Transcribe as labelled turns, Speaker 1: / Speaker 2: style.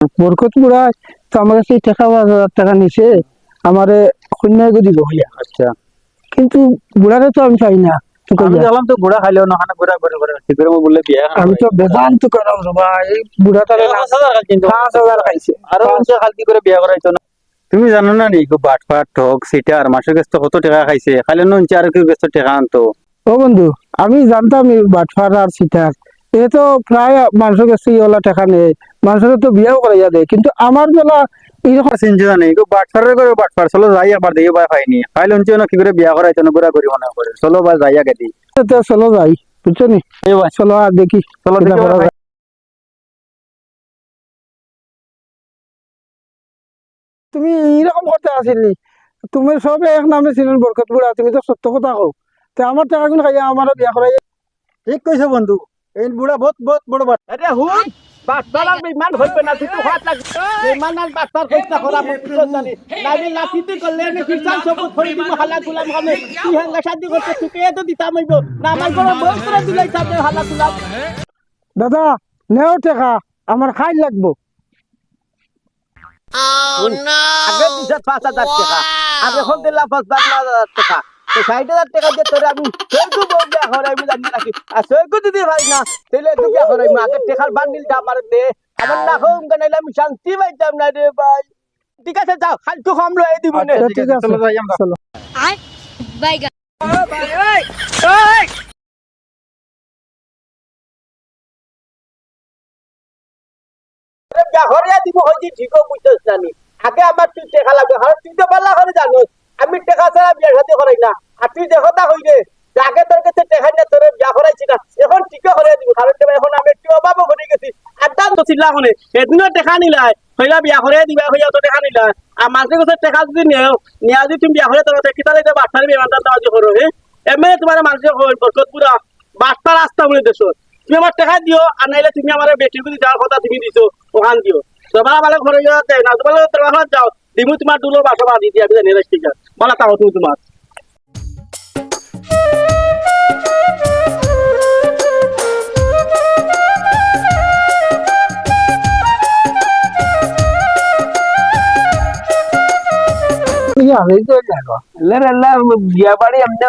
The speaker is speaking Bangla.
Speaker 1: বরকত বুড়া তো আমার কাছে টাকা 5,000 টাকা নিছে আমারে কন্যায় দিব হইয়া।
Speaker 2: আচ্ছা
Speaker 1: কিন্তু বুড়ারে তো আমি চাই না। তো
Speaker 2: আমি
Speaker 1: কইয়া,
Speaker 2: জানলাম তো ঘোড়া খাইলেও না খানা ঘোড়া করে করে ঠিক করে বললে বিয়া
Speaker 1: আমি তো বেদান্ত করাম রে ভাই, বুড়াটারে না 5,000 খাইছে।
Speaker 2: আরো মানুষের খালতি করে বিয়া করাইতো না। তুমি জানো না নি বাটফাট ঠক সিটার মাসের কাছে কত টাকা খাইছে, খাইলে নুন চার কেউ কাছে টাকা আনতো।
Speaker 1: ও বন্ধু, আমি জানতাম এই বাটফার আর সিটার এ তো প্রায় মানুষের কাছে ওলা টাকা নেই, মানুষের তো বিয়াও করাইয়া দেয়, কিন্তু আমার বেলা এইরকম
Speaker 2: চিন্তা নেই বাটফারের করে বাটফার চলো যাই একবার দিয়ে বা খাইনি খাইলে উনছে না কি করে বিয়া করাইতো না ঘোরা করি মনে করে চলো বা যাই আগে দিই
Speaker 1: তো চলো যাই, বুঝছো নি? চলো আর দেখি
Speaker 2: চলো
Speaker 1: কিটা
Speaker 2: দেখি
Speaker 1: করা
Speaker 2: ভাই।
Speaker 1: যায়। তুমি এইরকম করতে আসিনি, তুমি সব এক নামে ছিলেন বরকত বুড়া, তুমি তো সত্য কথা কও। তো আমার টাকা গুলো খাইয়া আমারও বিয়া করাই।
Speaker 2: ঠিক কইছো বন্ধু, এই বুড়া বহুত বহুত বড় বাট।
Speaker 3: আরে হুন বাটপার আর বেমান হইবে না, তুই তো হাত লাগ বেমান আর বাটপার কইতা করা আমার কিছু জানি নাইলে লাঠিতে করলে আমি খ্রিস্টান সবুজ ধরে দিব হালা গুলাম খানে কি হাঙ্গা শাদি করতে তুকে তো দিতাম হইব না আমার বড় বউ করে দিলাই তাতে হালা গুলাম।
Speaker 1: দাদা নেও টাকা, আমার খাই লাগবো।
Speaker 3: আগে দিছে 5,000 টাকা আর এখন দিলাম 5,000 টাকা, তো 60,000 টাকা দিয়ে তোরে আমি সৈকু বউ বিয়া করাই আমি জানি নাকি, আর সৈকু যদি ভাই না তাহলে তুই বিয়া করাই আগে টাকার বান্ডিলটা আমার দে, আমার না হোম কানাইলে আমি শান্তি পাইতাম না রে ভাই। ঠিক আছে যাও খালতু কম লয়ে দিব নে।
Speaker 1: আচ্ছা, ঠিক আছে,
Speaker 2: চলো যাই আমরা।
Speaker 1: চলো।
Speaker 4: Bye.
Speaker 3: বিয়া করিয়া দিব হইছি ঠিকও বুঝছিস জানি, আগে আমার তুই টাকা লাগবে, কারণ তুই তো পাল্লা করে জানোস আমি টাকা ছাড়া বিয়া শাদি করাই না, আর তুই দেখো তা হইলে যে আগে তোর কাছে টাকা নিয়ে তোর বিয়া করাইছি না, এখন ঠিকও করিয়া দিব, কারণ এখন আমি একটু অভাবও করে গেছি আর দাম তো ছিল এখন এদিনও টাকা নিলাই হইলা বিয়া করিয়া দিবা হইয়া তো টাকা নিলাই, আর মানুষের কাছে টাকা যদি নেও নিয়া যদি তুমি বিয়া করে তোর কিতালে যে বাচ্চার বিমানটা দেওয়া যে করো এমনি তোমার মানুষের বরকত পুরা বাচ্চা রাস্তা বলে দেশ, তুমি আমার টাকা দিও আর নাইলে তুমি আমার বেটিগুলি দেওয়ার কথা তুমি দিছো ওখান দিও, তোমার ভালো ঘরে যাতে না তোমার তোমার যাও দিমু তোমার দুলোর বাসা বাড়ি দিয়ে আমি জানি ঠিক আছে বলা তাও তুমি তোমার
Speaker 1: আমি তো দেখো
Speaker 3: বিয়া বাড়ি এমনি